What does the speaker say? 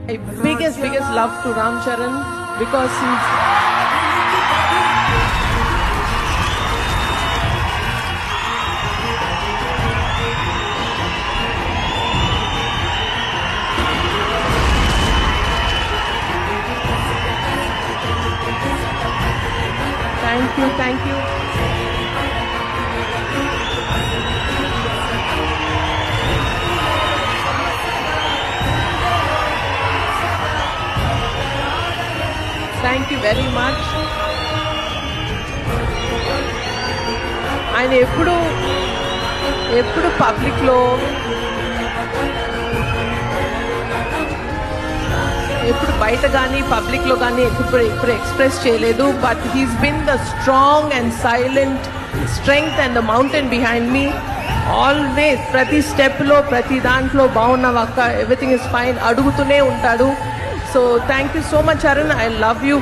My biggest love to Ram Charan because he's thank you. Thank you very much. ఆయన ఎప్పుడు పబ్లిక్లో ఎప్పుడు బయట కానీ పబ్లిక్లో కానీ ఎప్పుడు ఎక్స్ప్రెస్ చేయలేదు. But he's been the strong and silent strength and the mountain behind me always. ప్రతి స్టెప్లో ప్రతి దాంట్లో బాగున్నావక్క, ఎవ్రీథింగ్ ఇస్ ఫైన్ అడుగుతూనే ఉంటాడు. So thank you so much Arun, I love you.